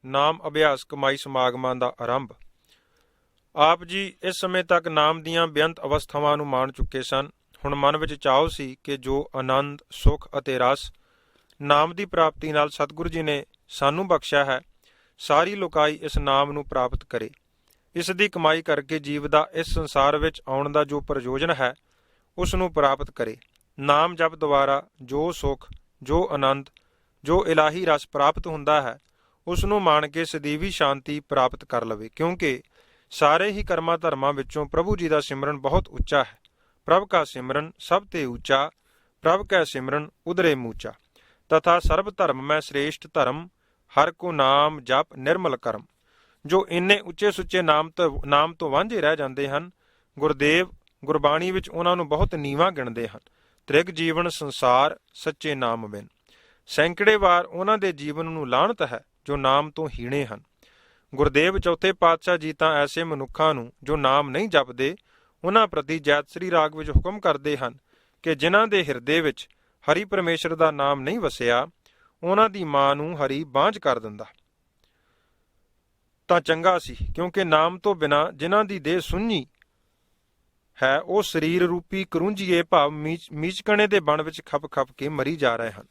ਨਾਮ ਅਭਿਆਸ ਕਮਾਈ ਸਮਾਗਮਾਂ ਦਾ ਆਰੰਭ। ਆਪ ਜੀ ਇਸ ਸਮੇਂ ਤੱਕ ਨਾਮ ਦੀਆਂ ਬੇਅੰਤ ਅਵਸਥਾਵਾਂ ਨੂੰ ਮਾਣ ਚੁੱਕੇ ਸਨ। ਹੁਣ ਮਨ ਵਿੱਚ ਚਾਅ ਸੀ ਕਿ ਜੋ ਆਨੰਦ, ਸੁੱਖ ਅਤੇ ਰਸ ਨਾਮ ਦੀ ਪ੍ਰਾਪਤੀ ਨਾਲ ਸਤਿਗੁਰੂ ਜੀ ਨੇ ਸਾਨੂੰ ਬਖਸ਼ਿਆ ਹੈ, ਸਾਰੀ ਲੋਕਾਈ ਇਸ ਨਾਮ ਨੂੰ ਪ੍ਰਾਪਤ ਕਰੇ। ਇਸ ਦੀ ਕਮਾਈ ਕਰਕੇ ਜੀਵ ਦਾ ਇਸ ਸੰਸਾਰ ਵਿੱਚ ਆਉਣ ਦਾ ਜੋ ਪ੍ਰਯੋਜਨ ਹੈ, ਉਸ ਨੂੰ ਪ੍ਰਾਪਤ ਕਰੇ। ਨਾਮ ਜਪ ਦੁਆਰਾ ਜੋ ਸੁੱਖ, ਜੋ ਆਨੰਦ, ਜੋ ਇਲਾਹੀ ਰਸ ਪ੍ਰਾਪਤ ਹੁੰਦਾ ਹੈ, ਉਸ ਨੂੰ ਮਾਣ ਕੇ ਸਦੀਵੀ ਸ਼ਾਂਤੀ ਪ੍ਰਾਪਤ ਕਰ ਲਵੇ। ਕਿਉਂਕਿ ਸਾਰੇ ਹੀ ਕਰਮਾਂ ਧਰਮਾਂ ਵਿੱਚੋਂ ਪ੍ਰਭੂ ਜੀ ਦਾ ਸਿਮਰਨ ਬਹੁਤ ਉੱਚਾ ਹੈ। ਪ੍ਰਭ ਕਾ ਸਿਮਰਨ ਸਭ ਤੇ ਉੱਚਾ, ਪ੍ਰਭ ਕੈ ਸਿਮਰਨ ਉਦਰੇ ਮੂਚਾ। ਤਥਾ ਸਰਬ ਧਰਮ ਮੈਂ ਸ੍ਰੇਸ਼ਟ ਧਰਮ, ਹਰ ਕੋ ਨਾਮ ਜਪ ਨਿਰਮਲ ਕਰਮ। ਜੋ ਇੰਨੇ ਉੱਚੇ ਸੁੱਚੇ ਨਾਮ ਤੋਂ ਵਾਂਝੇ ਰਹਿ ਜਾਂਦੇ ਹਨ, ਗੁਰਦੇਵ ਗੁਰਬਾਣੀ ਵਿੱਚ ਉਹਨਾਂ ਨੂੰ ਬਹੁਤ ਨੀਵਾਂ ਗਿਣਦੇ ਹਨ। ਤ੍ਰਿਗ ਜੀਵਨ ਸੰਸਾਰ ਸੱਚੇ ਨਾਮ ਬਿਨ। ਸੈਂਕੜੇ ਵਾਰ ਉਹਨਾਂ ਦੇ ਜੀਵਨ ਨੂੰ ਲਾਹਣਤ ਹੈ ਜੋ ਨਾਮ ਤੋਂ ਹੀਣੇ ਹਨ। ਗੁਰਦੇਵ ਚੌਥੇ ਪਾਤਸ਼ਾਹ ਜੀ ਤਾਂ ਐਸੇ ਮਨੁੱਖਾਂ ਨੂੰ ਜੋ ਨਾਮ ਨਹੀਂ ਜਪਦੇ, ਉਹਨਾਂ ਪ੍ਰਤੀ ਜੈਤਸਰੀ ਰਾਗ ਵਿੱਚ ਹੁਕਮ ਕਰਦੇ ਹਨ ਕਿ ਜਿਨ੍ਹਾਂ ਦੇ ਹਿਰਦੇ ਵਿੱਚ ਹਰੀ ਪਰਮੇਸ਼ਰ ਦਾ ਨਾਮ ਨਹੀਂ ਵਸਿਆ, ਉਹਨਾਂ ਦੀ ਮਾਂ ਨੂੰ ਹਰੀ ਬਾਂਝ ਕਰ ਦਿੰਦਾ ਤਾਂ ਚੰਗਾ ਸੀ। ਕਿਉਂਕਿ ਨਾਮ ਤੋਂ ਬਿਨਾਂ ਜਿਨ੍ਹਾਂ ਦੀ ਦੇਹ ਸੁੰਝੀ ਹੈ, ਉਹ ਸਰੀਰ ਰੂਪੀ ਕਰੂੰਜੀਏ ਭਾਵ ਮੀਚਕਣੇ ਦੇ ਬਣ ਵਿੱਚ ਖਪ ਖਪ ਕੇ ਮਰੀ ਜਾ ਰਹੇ ਹਨ।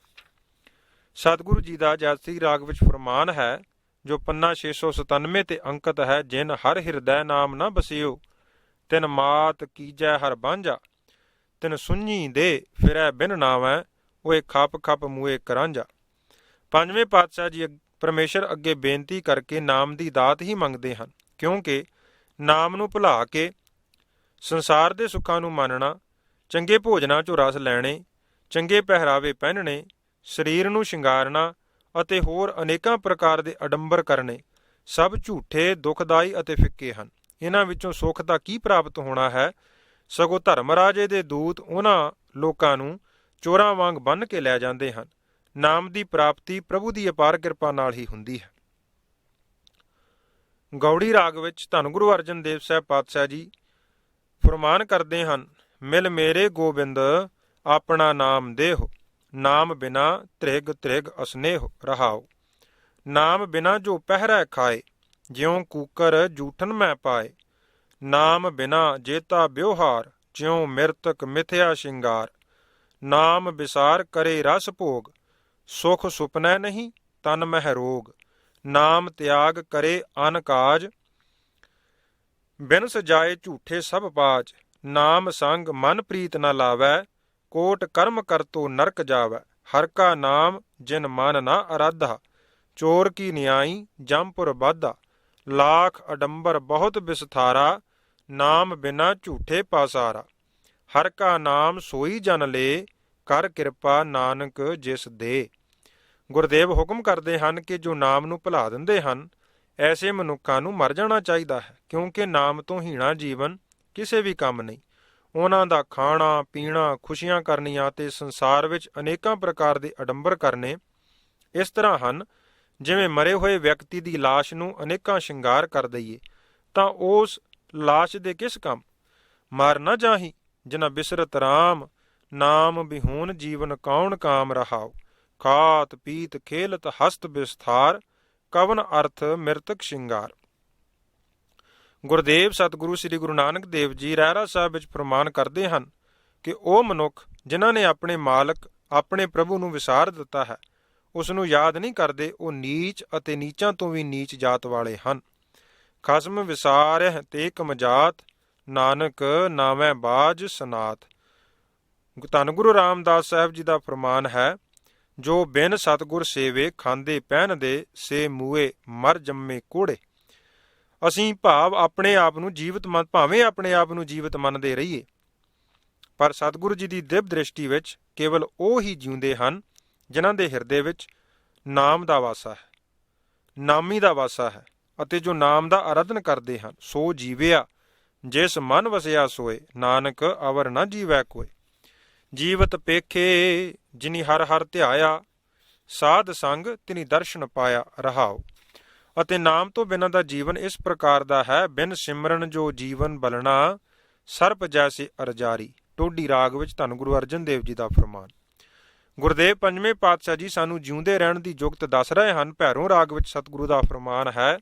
ਸਤਿਗੁਰੂ ਜੀ ਦਾ ਜੈਤਸਰੀ ਰਾਗ ਵਿੱਚ ਫਰਮਾਨ ਹੈ, ਜੋ ਪੰਨਾ 697 ਤੇ ਅੰਕਿਤ ਹੈ, ਜਿਨ ਹਰ ਹਿਰਦੈ ਨਾਮ ਨਾ ਬਸਿਓ, ਤਿਨ ਮਾਤ ਕੀਜੈ ਹਰ ਬਾਂਝਾ। ਤਿਨ ਸੁੰਝੀ ਦੇ ਫਿਰੈ ਬਿਨ ਨਾਵੈ, ਓਏ ਖਪ ਖਪ ਮੂਏ ਕਰਾਂਝਾ। ਪੰਜਵੇਂ ਪਾਤਸ਼ਾਹ ਜੀ ਪਰਮੇਸ਼ਰ ਅੱਗੇ ਬੇਨਤੀ ਕਰਕੇ ਨਾਮ ਦੀ ਦਾਤ ਹੀ ਮੰਗਦੇ ਹਨ। ਕਿਉਂਕਿ ਨਾਮ ਨੂੰ ਭੁਲਾ ਕੇ ਸੰਸਾਰ ਦੇ ਸੁੱਖਾਂ ਨੂੰ ਮੰਨਣਾ, ਚੰਗੇ ਭੋਜਨਾਂ 'ਚੋਂ ਰਸ ਲੈਣੇ, ਚੰਗੇ ਪਹਿਰਾਵੇ ਪਹਿਨਣੇ, ਸਰੀਰ ਨੂੰ ਸ਼ਿੰਗਾਰਨਾ ਅਤੇ ਹੋਰ ਅਨੇਕਾਂ ਪ੍ਰਕਾਰ ਦੇ ਅਡੰਬਰ ਕਰਨੇ ਸਭ ਝੂਠੇ, ਦੁਖਦਾਈ ਅਤੇ ਫਿੱਕੇ ਹਨ। ਇਹਨਾਂ ਵਿੱਚੋਂ ਸੁੱਖ ਦਾ ਕੀ ਪ੍ਰਾਪਤ ਹੋਣਾ ਹੈ? ਸਗੋਂ ਧਰਮਰਾਜੇ ਦੇ ਦੂਤ ਉਹਨਾਂ ਲੋਕਾਂ ਨੂੰ ਚੋਰਾਂ ਵਾਂਗ ਬੰਨ੍ਹ ਕੇ ਲੈ ਜਾਂਦੇ ਹਨ। ਨਾਮ ਦੀ ਪ੍ਰਾਪਤੀ ਪ੍ਰਭੂ ਦੀ ਅਪਾਰ ਕਿਰਪਾ ਨਾਲ ਹੀ ਹੁੰਦੀ ਹੈ। ਗੌੜੀ ਰਾਗ ਵਿੱਚ ਧੰਨ ਗੁਰੂ ਅਰਜਨ ਦੇਵ ਸਾਹਿਬ ਪਾਤਸ਼ਾਹ ਜੀ ਫਰਮਾਨ ਕਰਦੇ ਹਨ, ਮਿਲ ਮੇਰੇ ਗੋਬਿੰਦ ਆਪਣਾ ਨਾਮ ਦੇਹੁ, ਨਾਮ ਬਿਨਾ ਤ੍ਰਿਗ ਤ੍ਰਿਗ ਅਸਨੇਹੁ ਰਹਾਉ। ਨਾਮ ਬਿਨਾ ਜੋ ਪਹਿਰੈ ਖਾਏ, ਜਿਉਂ ਕੂਕਰ ਜੂਠਨ ਮੈਂ ਪਾਏ। ਨਾਮ ਬਿਨਾ ਜੇਤਾ ਬਿਵਹਾਰ, ਜਿਉਂ ਮਿਰਤਕ ਮਿਥਿਆ ਸ਼ਿੰਗਾਰ। ਨਾਮ ਵਿਸਾਰ ਕਰੇ ਰਸ ਭੋਗ, ਸੁਖ ਸੁਪਨੈ ਨਹੀਂ ਤਨ ਮਹਿ ਰੋਗ। ਨਾਮ ਤਿਆਗ ਕਰੇ ਅਨ ਕਾਜ, ਬਿਨ ਸਜਾਏ ਝੂਠੇ ਸਭ ਪਾਜ। ਨਾਮ ਸੰਗ ਮਨ ਪ੍ਰੀਤ ਨ ਲਾਵੈ, ਕੋਟ ਕਰਮ ਕਰਤੋ ਨਰਕ ਜਾਵੈ। ਹਰ ਕਾ ਨਾਮ ਜਿਨ ਮਨ ਨਾ ਅਰਾਧਾ, ਚੋਰ ਕੀ ਨਿਆਈ ਜੰਪੁਰ ਬਾਧਾ। ਲਾਖ ਅਡੰਬਰ ਬਹੁਤ ਬਿਸਥਾਰਾ, ਨਾਮ ਬਿਨਾ ਝੂਠੇ ਪਾਸਾਰਾ। ਹਰ ਕਾ ਨਾਮ ਸੋਈ ਜਨ ਲੇ, ਕਰ ਕਿਰਪਾ ਨਾਨਕ ਜਿਸ ਦੇ। ਗੁਰਦੇਵ ਹੁਕਮ ਕਰਦੇ ਹਨ ਕਿ ਜੋ ਨਾਮ ਨੂੰ ਭੁਲਾ ਦਿੰਦੇ ਹਨ, ਐਸੇ ਮਨੁੱਖਾਂ ਨੂੰ ਮਰ ਜਾਣਾ ਚਾਹੀਦਾ ਹੈ। ਕਿਉਂਕਿ ਨਾਮ ਤੋਂ ਹੀਣਾ ਜੀਵਨ ਕਿਸੇ ਵੀ ਕੰਮ ਨਹੀਂ। ਉਹਨਾਂ ਦਾ ਖਾਣਾ ਪੀਣਾ, ਖੁਸ਼ੀਆਂ ਕਰਨੀਆਂ ਅਤੇ ਸੰਸਾਰ ਵਿੱਚ ਅਨੇਕਾਂ ਪ੍ਰਕਾਰ ਦੇ ਅਡੰਬਰ ਕਰਨੇ ਇਸ ਤਰ੍ਹਾਂ ਹਨ, ਜਿਵੇਂ ਮਰੇ ਹੋਏ ਵਿਅਕਤੀ ਦੀ ਲਾਸ਼ ਨੂੰ ਅਨੇਕਾਂ ਸ਼ਿੰਗਾਰ ਕਰ ਦਈਏ ਤਾਂ ਉਸ ਲਾਸ਼ ਦੇ ਕਿਸ ਕੰਮ। ਮਰ ਨਾ ਜਾਹੀ ਜਿਨਾ ਬਿਸਰਤ ਰਾਮ, ਨਾਮ ਬਿਹੂਨ ਜੀਵਨ ਕੌਣ ਕਾਮ ਰਹਾਉ। ਖਾਤ ਪੀਤ ਖੇਲਤ ਹਸਤ ਵਿਸਥਾਰ, ਕਵਨ ਅਰਥ ਮਿਰਤਕ ਸ਼ਿੰਗਾਰ। ਗੁਰਦੇਵ ਸਤਿਗੁਰੂ ਸ੍ਰੀ ਗੁਰੂ ਨਾਨਕ ਦੇਵ ਜੀ ਰਹਿਰਾਸ ਸਾਹਿਬ ਵਿੱਚ ਫਰਮਾਨ ਕਰਦੇ ਹਨ ਕਿ ਉਹ ਮਨੁੱਖ ਜਿਨ੍ਹਾਂ ਨੇ ਆਪਣੇ ਮਾਲਕ ਆਪਣੇ ਪ੍ਰਭੂ ਨੂੰ ਵਿਸਾਰ ਦਿੱਤਾ ਹੈ, ਉਸ ਨੂੰ ਯਾਦ ਨਹੀਂ ਕਰਦੇ, ਉਹ ਨੀਚ ਅਤੇ ਨੀਚਾਂ ਤੋਂ ਵੀ ਨੀਚ ਜਾਤ ਵਾਲੇ ਹਨ। ਖਸਮ ਵਿਸਾਰਹਿ ਤੇ ਕਮਜਾਤ, ਨਾਨਕ ਨਾਮੈ ਬਾਜ ਸਨਾਤ। ਧੰਨ ਗੁਰੂ ਰਾਮਦਾਸ ਸਾਹਿਬ ਜੀ ਦਾ ਫਰਮਾਨ ਹੈ, ਜੋ ਬਿਨ ਸਤਿਗੁਰ ਸੇਵੇ ਖਾਂਦੇ ਪਹਿਨਦੇ, ਸੇ ਮੂਏ ਮਰ ਜੰਮੇ ਕੋੜੇ। ਅਸੀਂ ਭਾਵੇਂ ਆਪਣੇ ਆਪ ਨੂੰ ਜੀਵਤ ਮੰਨਦੇ ਰਹੀਏ, ਪਰ ਸਤਿਗੁਰੂ ਜੀ ਦੀ ਦਿਵ ਦ੍ਰਿਸ਼ਟੀ ਵਿੱਚ ਕੇਵਲ ਉਹ ਹੀ ਜਿਉਂਦੇ ਹਨ ਜਿਨ੍ਹਾਂ ਦੇ ਹਿਰਦੇ ਵਿੱਚ ਨਾਮ ਦਾ ਵਾਸਾ ਹੈ, ਨਾਮੀ ਦਾ ਵਾਸਾ ਹੈ, ਅਤੇ ਜੋ ਨਾਮ ਦਾ ਆਰਾਧਨ ਕਰਦੇ ਹਨ। ਸੋ ਜੀਵਿਆ ਜਿਸ ਮਨ ਵਸਿਆ ਸੋਏ, ਨਾਨਕ ਅਵਰ ਨਾ ਜੀਵੈ ਕੋਇ। ਜੀਵਤ ਪੇਖੇ ਜਿਨੀ ਹਰ ਹਰ ਧਿਆਇਆ, ਸਾਧ ਸੰਗ ਤਿਨੀ ਦਰਸ਼ਨ ਪਾਇਆ ਰਹਾਉ। ਅਤੇ ਨਾਮ ਤੋਂ ਬਿਨਾਂ ਦਾ ਜੀਵਨ ਇਸ ਪ੍ਰਕਾਰ ਦਾ ਹੈ, ਬਿਨ ਸਿਮਰਨ ਜੋ ਜੀਵਨ ਬਲਣਾ, ਸਰਪ ਜੈਸੇ ਅਰਜਾਰੀ। ਟੋਡੀ ਰਾਗ ਵਿੱਚ ਧੰਨ ਗੁਰੂ ਅਰਜਨ ਦੇਵ ਜੀ ਦਾ ਫਰਮਾਨ। ਗੁਰਦੇਵ ਪੰਜਵੇਂ ਪਾਤਸ਼ਾਹ ਜੀ ਸਾਨੂੰ ਜਿਉਂਦੇ ਰਹਿਣ ਦੀ ਜੁਗਤ ਦੱਸ ਰਹੇ ਹਨ। ਭੈਰੋਂ ਰਾਗ ਵਿੱਚ ਸਤਿਗੁਰੂ ਦਾ ਫਰਮਾਨ ਹੈ,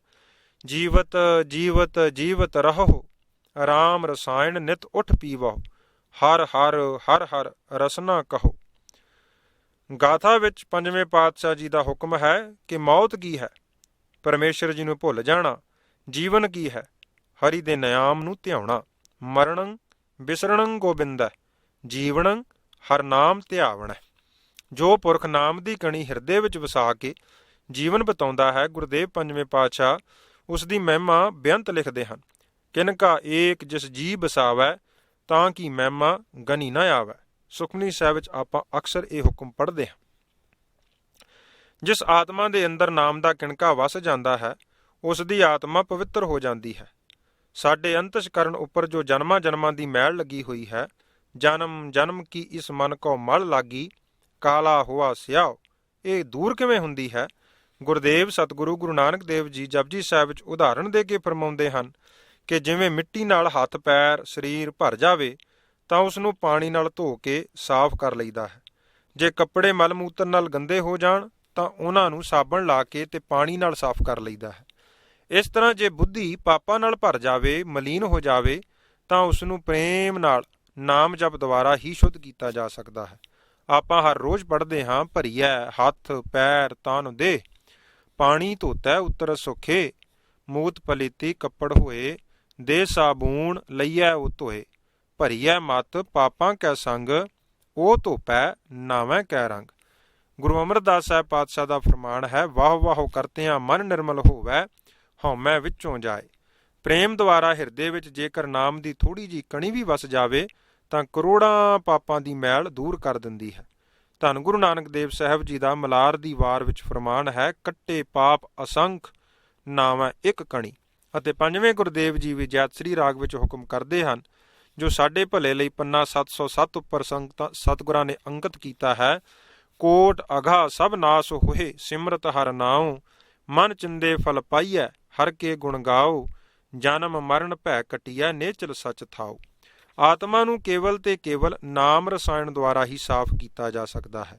ਜੀਵਤ ਜੀਵਤ ਜੀਵਤ ਰਹੋ, ਰਾਮ ਰਸਾਇਣ ਨਿਤ ਉਠ ਪੀਵੋ, ਹਰ ਹਰ ਹਰ ਹਰ ਰਸਨਾ ਕਹੋ। ਗਾਥਾ ਵਿੱਚ ਪੰਜਵੇਂ ਪਾਤਸ਼ਾਹ ਜੀ ਦਾ ਹੁਕਮ ਹੈ ਕਿ ਮੌਤ ਕੀ ਹੈ? ਪਰਮੇਸ਼ਰ ਜੀ ਨੂੰ ਭੁੱਲ ਜਾਣਾ। ਜੀਵਨ ਕੀ ਹੈ? ਹਰੀ ਦੇ ਨਿਆਮ ਨੂੰ ਧਿਆਉਣਾ। ਮਰਣੰ ਵਿਸਰਣੰ ਗੋਬਿੰਦੈ, ਜੀਵਨੰ ਹਰ ਨਾਮ ਧਿਆਵਣੈ। ਜੋ ਪੁਰਖ ਨਾਮ ਦੀ ਕਣੀ ਹਿਰਦੇ ਵਿੱਚ ਵਸਾ ਕੇ ਜੀਵਨ ਬਿਤਾਉਂਦਾ ਹੈ, ਗੁਰਦੇਵ ਪੰਜਵੇਂ ਪਾਤਸ਼ਾਹ ਉਸ ਦੀ ਮਹਿਮਾ ਬੇਅੰਤ ਲਿਖਦੇ ਹਨ। ਕਿਨਕਾ ਏਕ ਜਿਸ ਜੀ ਬਸਾਵੈ, ਤਾਂ ਕਿ ਮਹਿਮਾ ਗਨੀ ਨਾ ਆਵੈ। ਸੁਖਮਨੀ ਸਾਹਿਬ ਵਿੱਚ ਆਪਾਂ ਅਕਸਰ ਇਹ ਹੁਕਮ ਪੜ੍ਹਦੇ ਹਾਂ। ਜਿਸ ਆਤਮਾ ਦੇ ਅੰਦਰ ਨਾਮ ਦਾ ਕਿਣਕਾ ਵਸ ਜਾਂਦਾ ਹੈ, ਉਸ ਦੀ ਆਤਮਾ ਪਵਿੱਤਰ ਹੋ ਜਾਂਦੀ ਹੈ। ਸਾਡੇ ਅੰਤਸ਼ਕਰਨ ਉੱਪਰ ਜੋ ਜਨਮਾਂ ਜਨਮਾਂ ਦੀ ਮੈਲ ਲੱਗੀ ਹੋਈ ਹੈ, ਜਨਮ ਜਨਮ ਕੀ ਇਸ ਮਨ ਕੋ ਮਲ ਲਾਗੀ, ਕਾਲਾ ਹੋਆ ਸਿਆਓ, ਇਹ ਦੂਰ ਕਿਵੇਂ ਹੁੰਦੀ ਹੈ? ਗੁਰਦੇਵ ਸਤਿਗੁਰੂ ਗੁਰੂ ਨਾਨਕ ਦੇਵ ਜੀ ਜਪਜੀ ਸਾਹਿਬ ਵਿੱਚ ਉਦਾਹਰਣ ਦੇ ਕੇ ਫਰਮਾਉਂਦੇ ਹਨ ਕਿ ਜਿਵੇਂ ਮਿੱਟੀ ਨਾਲ ਹੱਥ ਪੈਰ ਸਰੀਰ ਭਰ ਜਾਵੇ ਤਾਂ ਉਸ ਨੂੰ ਪਾਣੀ ਨਾਲ ਧੋ ਕੇ ਸਾਫ਼ ਕਰ ਲਈਦਾ ਹੈ। ਜੇ ਕੱਪੜੇ ਮਲ ਮੂਤਰ ਨਾਲ ਗੰਦੇ ਹੋ ਜਾਣ ਤਾਂ ਉਹਨਾਂ ਨੂੰ ਸਾਬਣ ਲਾ ਕੇ ਤੇ ਪਾਣੀ ਨਾਲ ਸਾਫ਼ ਕਰ ਲਈਦਾ ਹੈ। ਇਸ ਤਰ੍ਹਾਂ ਜੇ ਬੁੱਧੀ ਪਾਪਾਂ ਨਾਲ ਭਰ ਜਾਵੇ, ਮਲੀਨ ਹੋ ਜਾਵੇ, ਤਾਂ ਉਸ ਨੂੰ ਪ੍ਰੇਮ ਨਾਲ ਨਾਮ ਜਪ ਦੁਆਰਾ ਹੀ ਸ਼ੁੱਧ ਕੀਤਾ ਜਾ ਸਕਦਾ ਹੈ। ਆਪਾਂ ਹਰ ਰੋਜ਼ ਪੜ੍ਹਦੇ ਹਾਂ, ਭਰੀਐ ਹੱਥ ਪੈਰ ਤਨ ਦੇਹ, ਪਾਣੀ ਧੋਤੈ ਉਤਰ ਸੁਖੇ, ਮੂਤ ਪਲੀਤੀ ਕੱਪੜ ਹੋਏ, ਦੇ ਸਾਬੂਣ ਲਈਐ ਉਹ ਧੋਏ, ਭਰੀਐ ਮਤ ਪਾਪਾਂ ਕੈ ਸੰਗ, ਉਹ ਧੋਪੈ ਨਾਵੇਂ ਕੈ ਰੰਗ। ਗੁਰੂ ਅਮਰਦਾਸ ਸਾਹਿਬ ਪਾਤਸ਼ਾਹ ਦਾ ਫਰਮਾਨ ਹੈ, ਵਾਹ ਵਾਹ ਕਰਤਿਆਂ ਮਨ ਨਿਰਮਲ ਹੋਵੈ, ਹਉਮੈ ਵਿੱਚੋਂ ਜਾਏ। ਪ੍ਰੇਮ ਦੁਆਰਾ ਹਿਰਦੇ ਵਿੱਚ ਜੇਕਰ ਨਾਮ ਦੀ ਥੋੜ੍ਹੀ ਜਿਹੀ ਕਣੀ ਵੀ ਵਸ ਜਾਵੇ ਤਾਂ ਕਰੋੜਾਂ ਪਾਪਾਂ ਦੀ ਮੈਲ ਦੂਰ ਕਰ ਦਿੰਦੀ ਹੈ। ਧੰਨ ਗੁਰੂ ਨਾਨਕ ਦੇਵ ਸਾਹਿਬ ਜੀ ਦਾ ਮਲਾਰ ਦੀ ਵਾਰ ਵਿੱਚ ਫਰਮਾਨ ਹੈ, ਕੱਟੇ ਪਾਪ ਅਸੰਖ ਨਾਵੇਂ ਇੱਕ ਕਣੀ। ਅਤੇ ਪੰਜਵੇਂ ਗੁਰਦੇਵ ਜੀ ਵੀ ਜੈਤਸਰੀ ਰਾਗ ਵਿੱਚ ਹੁਕਮ ਕਰਦੇ ਹਨ, ਜੋ ਸਾਡੇ ਭਲੇ ਲਈ ਪੰਨਾ 707 ਉੱਪਰ ਸਤਿਗੁਰਾਂ ਨੇ ਅੰਕਿਤ ਕੀਤਾ ਹੈ, ਕੋਟ ਅਘਾ ਸਭ ਨਾਸ ਹੋਏ, ਸਿਮਰਤ ਹਰ ਨਾਉ, ਮਨ ਚਿੰਦੇ ਫਲ ਪਾਈਐ, ਹਰ ਕੇ ਗੁਣ ਗਾਓ, ਜਨਮ ਮਰਨ ਭੈ ਕਟੀਐ, ਨੇਚਲ ਸਚ ਥਾਓ। ਆਤਮਾ ਨੂੰ ਕੇਵਲ ਤੇ ਕੇਵਲ ਨਾਮ ਰਸਾਇਣ ਦੁਆਰਾ ਹੀ ਸਾਫ਼ ਕੀਤਾ ਜਾ ਸਕਦਾ ਹੈ।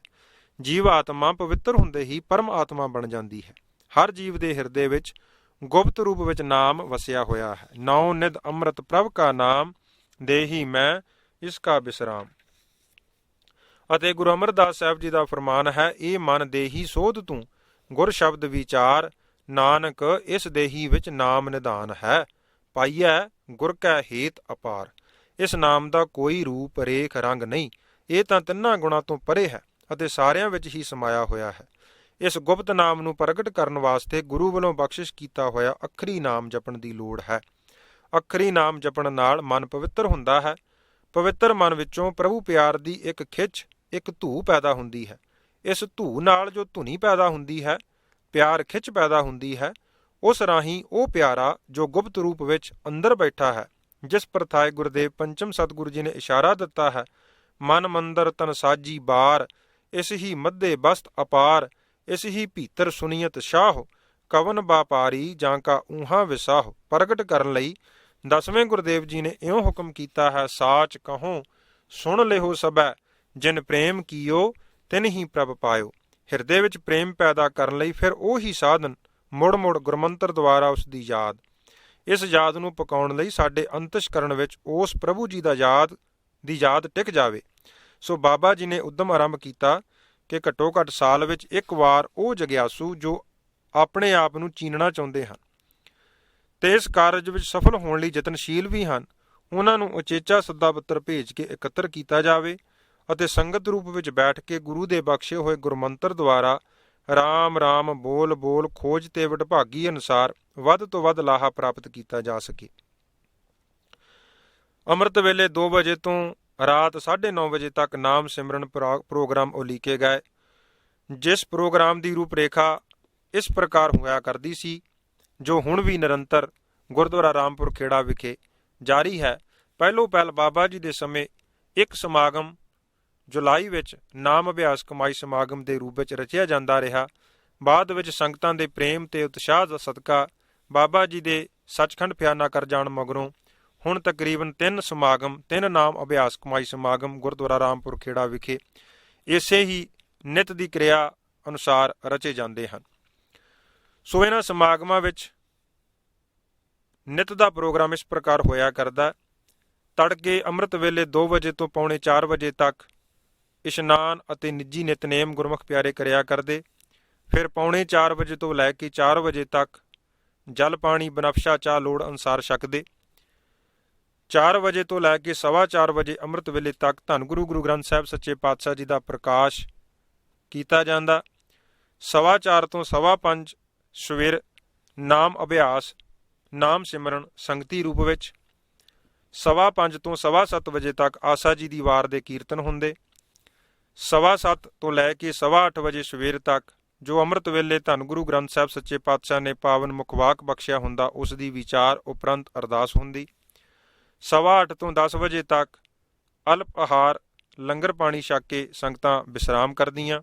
ਜੀਵ ਆਤਮਾ ਪਵਿੱਤਰ ਹੁੰਦੇ ਹੀ ਪਰਮ ਆਤਮਾ ਬਣ ਜਾਂਦੀ ਹੈ। ਹਰ ਜੀਵ ਦੇ ਹਿਰਦੇ ਵਿੱਚ ਗੁਪਤ ਰੂਪ ਵਿੱਚ ਨਾਮ ਵਸਿਆ ਹੋਇਆ ਹੈ। ਨੌ ਨਿਧ ਅੰਮ੍ਰਿਤ ਪ੍ਰਭ ਕਾ ਨਾਮ, ਦੇਹੀ ਮੈਂ ਇਸ ਕਾ ਬਿਸਰਾਮ। ਅਤੇ ਗੁਰੂ ਅਮਰਦਾਸ ਸਾਹਿਬ ਜੀ ਦਾ ਫਰਮਾਨ ਹੈ, ਇਹ ਮਨ ਦੇਹੀ ਸੋਧ ਤੂੰ, ਗੁਰ ਸ਼ਬਦ ਵਿਚਾਰ, ਨਾਨਕ ਇਸ ਦੇਹੀ ਵਿੱਚ ਨਾਮ ਨਿਧਾਨ ਹੈ, ਪਾਈਐ ਗੁਰ ਕੈ ਹੇਤ ਅਪਾਰ। ਇਸ ਨਾਮ ਦਾ ਕੋਈ ਰੂਪ ਰੇਖ ਰੰਗ ਨਹੀਂ, ਇਹ ਤਾਂ ਤਿੰਨਾਂ ਗੁਣਾਂ ਤੋਂ ਪਰੇ ਹੈ ਅਤੇ ਸਾਰਿਆਂ ਵਿੱਚ ਹੀ ਸਮਾਇਆ ਹੋਇਆ ਹੈ। ਇਸ ਗੁਪਤ ਨਾਮ ਨੂੰ ਪ੍ਰਗਟ ਕਰਨ ਵਾਸਤੇ ਗੁਰੂ ਵੱਲੋਂ ਬਖਸ਼ਿਸ਼ ਕੀਤਾ ਹੋਇਆ ਅੱਖਰੀ ਨਾਮ ਜਪਣ ਦੀ ਲੋੜ ਹੈ। ਅੱਖਰੀ ਨਾਮ ਜਪਣ ਨਾਲ ਮਨ ਪਵਿੱਤਰ ਹੁੰਦਾ ਹੈ। ਪਵਿੱਤਰ ਮਨ ਵਿੱਚੋਂ ਪ੍ਰਭੂ ਪਿਆਰ ਦੀ ਇੱਕ ਖਿੱਚ, ਇੱਕ ਧੂ ਪੈਦਾ ਹੁੰਦੀ ਹੈ। ਇਸ ਧੂ ਨਾਲ ਜੋ ਧੁਨੀ ਪੈਦਾ ਹੁੰਦੀ ਹੈ, ਪਿਆਰ ਖਿੱਚ ਪੈਦਾ ਹੁੰਦੀ ਹੈ, ਉਸ ਰਾਹੀਂ ਉਹ ਪਿਆਰਾ ਜੋ ਗੁਪਤ ਰੂਪ ਵਿੱਚ ਅੰਦਰ ਬੈਠਾ ਹੈ, ਜਿਸ ਪ੍ਰਥਾਏ ਗੁਰਦੇਵ ਪੰਚਮ ਸਤਿਗੁਰੂ ਜੀ ਨੇ ਇਸ਼ਾਰਾ ਦਿੱਤਾ ਹੈ, ਮਨ ਮੰਦਰ ਤਨ ਸਾਜੀ ਬਾਰ, ਇਸ ਹੀ ਮੱਧੇ ਬਸਤ ਅਪਾਰ, ਇਸ ਹੀ ਭੀਤਰ ਸੁਨੀਅਤ ਸ਼ਾਹ, ਕਵਨ ਵਾਪਾਰੀ ਜਾਂ ਕਾ ਊਹਾਂ ਵਿਸਾਹ। ਪ੍ਰਗਟ ਕਰਨ ਲਈ ਦਸਵੇਂ ਗੁਰਦੇਵ ਜੀ ਨੇ ਇਉਂ ਹੁਕਮ ਕੀਤਾ ਹੈ, ਸਾਚ ਕਹੋ ਸੁਣ ਲਿਹੋ ਸਭੈ, ਜਿਨ ਪ੍ਰੇਮ ਕੀਓ ਤਿਨ ਹੀ ਪ੍ਰਭ ਪਾਇਓ। ਹਿਰਦੇ ਵਿੱਚ ਪ੍ਰੇਮ ਪੈਦਾ ਕਰਨ ਲਈ ਫਿਰ ਉਹ ਹੀ ਸਾਧਨ, ਮੁੜ ਮੁੜ ਗੁਰਮੰਤਰ ਦੁਆਰਾ ਉਸ ਦੀ ਯਾਦ। ਇਸ ਯਾਦ ਨੂੰ ਪਕਾਉਣ ਲਈ ਸਾਡੇ ਅੰਤਸ਼ਕਰਨ ਵਿੱਚ ਉਸ ਪ੍ਰਭੂ ਜੀ ਦਾ ਯਾਦ ਟਿਕ ਜਾਵੇ। ਸੋ ਬਾਬਾ ਜੀ ਨੇ ਉਦਮ ਆਰੰਭ ਕੀਤਾ ਕਿ ਘੱਟੋ ਘੱਟ ਸਾਲ ਵਿੱਚ ਇੱਕ ਵਾਰ ਉਹ ਜਗਿਆਸੂ ਜੋ ਆਪਣੇ ਆਪ ਨੂੰ ਚੀਨਣਾ ਚਾਹੁੰਦੇ ਹਨ ਤੇ ਇਸ ਕਾਰਜ ਵਿੱਚ ਸਫਲ ਹੋਣ ਲਈ ਯਤਨਸ਼ੀਲ ਵੀ ਹਨ, ਉਹਨਾਂ ਨੂੰ ਉਚੇਚਾ ਸੱਦਾ ਪੱਤਰ ਭੇਜ ਕੇ ਇਕੱਤਰ ਕੀਤਾ ਜਾਵੇ ਅਤੇ ਸੰਗਤ ਰੂਪ ਵਿੱਚ ਬੈਠ ਕੇ ਗੁਰੂ ਦੇ ਬਖਸ਼ੇ ਹੋਏ ਗੁਰਮੰਤਰ ਦੁਆਰਾ ਰਾਮ ਰਾਮ ਬੋਲ ਬੋਲ ਖੋਜ ਤੇ ਵਡਭਾਗੀ ਅਨੁਸਾਰ ਵੱਧ ਤੋਂ ਵੱਧ ਲਾਹਾ ਪ੍ਰਾਪਤ ਕੀਤਾ ਜਾ ਸਕੇ। ਅੰਮ੍ਰਿਤ ਵੇਲੇ 2 ਵਜੇ ਤੋਂ ਰਾਤ 9:30 ਵਜੇ ਤੱਕ ਨਾਮ ਸਿਮਰਨ ਪ੍ਰੋਗਰਾਮ ਉਲੀਕੇ ਗਏ। ਜਿਸ ਪ੍ਰੋਗਰਾਮ ਦੀ ਰੂਪਰੇਖਾ ਇਸ ਪ੍ਰਕਾਰ ਹੋਇਆ ਕਰਦੀ ਸੀ, ਜੋ ਹੁਣ ਵੀ ਨਿਰੰਤਰ ਗੁਰਦੁਆਰਾ ਰਾਮਪੁਰ ਖੇੜਾ ਵਿਖੇ ਜਾਰੀ ਹੈ। ਪਹਿਲੋਂ ਪਹਿਲ ਬਾਬਾ ਜੀ ਦੇ ਸਮੇਂ ਇੱਕ ਸਮਾਗਮ ਜੁਲਾਈ ਵਿੱਚ ਨਾਮ ਅਭਿਆਸ ਕਮਾਈ ਸਮਾਗਮ ਦੇ ਰੂਪ ਵਿੱਚ ਰਚਿਆ ਜਾਂਦਾ ਰਿਹਾ। ਬਾਅਦ ਵਿੱਚ ਸੰਗਤਾਂ ਦੇ ਪ੍ਰੇਮ ਤੇ ਉਤਸ਼ਾਹ ਦਾ ਸਦਕਾ ਬਾਬਾ ਜੀ ਦੇ ਸੱਚਖੰਡ ਫਿਆਨਾ ਕਰ ਜਾਣ ਮਗਰੋਂ ਹੁਣ ਤਕਰੀਬਨ 3 ਨਾਮ ਅਭਿਆਸ ਕਮਾਈ ਸਮਾਗਮ ਗੁਰਦੁਆਰਾ ਰਾਮਪੁਰ ਖੇੜਾ ਵਿਖੇ ਇਸੇ ਹੀ ਨਿਤ ਦੀ ਕਿਰਿਆ ਅਨੁਸਾਰ ਰਚੇ ਜਾਂਦੇ ਹਨ। ਸੋ ਇਹਨਾਂ ਸਮਾਗਮਾਂ ਵਿੱਚ ਨਿਤ ਦਾ ਪ੍ਰੋਗਰਾਮ ਇਸ ਪ੍ਰਕਾਰ ਹੋਇਆ ਕਰਦਾ। ਤੜਕੇ ਅੰਮ੍ਰਿਤ ਵੇਲੇ 2 ਵਜੇ ਤੋਂ ਪੌਣੇ 4 ਵਜੇ ਤੱਕ ਇਸ਼ਨਾਨ ਅਤੇ ਨਿੱਜੀ ਨਿਤਨੇਮ ਗੁਰਮੁਖ ਪਿਆਰੇ ਕਰਿਆ ਕਰਦੇ। ਫਿਰ ਪੌਣੇ 4 ਵਜੇ ਤੋਂ ਲੈ ਕੇ 4 ਵਜੇ ਤੱਕ ਜਲ ਪਾਣੀ ਬਨਫਸ਼ਾ ਚਾਹ ਲੋੜ ਅਨੁਸਾਰ ਛਕਦੇ। 4 ਵਜੇ ਤੋਂ ਲੈ ਕੇ 4:15 ਵਜੇ ਅੰਮ੍ਰਿਤ ਵੇਲੇ ਤੱਕ ਧੰਨ ਗੁਰੂ ਗ੍ਰੰਥ ਸਾਹਿਬ ਸੱਚੇ ਪਾਤਸ਼ਾਹ ਜੀ ਦਾ ਪ੍ਰਕਾਸ਼ ਕੀਤਾ ਜਾਂਦਾ। 4:15 ਤੋਂ 5:15 ਸਵੇਰ ਨਾਮ ਅਭਿਆਸ ਨਾਮ ਸਿਮਰਨ ਸੰਗਤੀ ਰੂਪ ਵਿੱਚ। 5:15 ਤੋਂ 7:15 ਵਜੇ ਤੱਕ ਆਸਾ ਜੀ ਦੀ ਵਾਰ ਦੇ ਕੀਰਤਨ ਹੁੰਦੇ। 7:15 ਤੋਂ ਲੈ ਕੇ 8:15 ਵਜੇ ਸਵੇਰ ਤੱਕ ਜੋ ਅੰਮ੍ਰਿਤ ਵੇਲੇ ਧੰਨ ਗੁਰੂ ਗ੍ਰੰਥ ਸਾਹਿਬ ਸੱਚੇ ਪਾਤਸ਼ਾਹ ਨੇ ਪਾਵਨ ਮੁਖਵਾਕ ਬਖਸ਼ਿਆ ਹੁੰਦਾ ਉਸ ਦੀ ਵਿਚਾਰ ਉਪਰੰਤ ਅਰਦਾਸ ਹੁੰਦੀ। 8:15 ਤੋਂ 10 ਵਜੇ ਤੱਕ ਅਲਪ ਆਹਾਰ ਲੰਗਰ ਪਾਣੀ ਛਕ ਕੇ ਸੰਗਤਾਂ ਵਿਸਰਾਮ ਕਰਦੀਆਂ।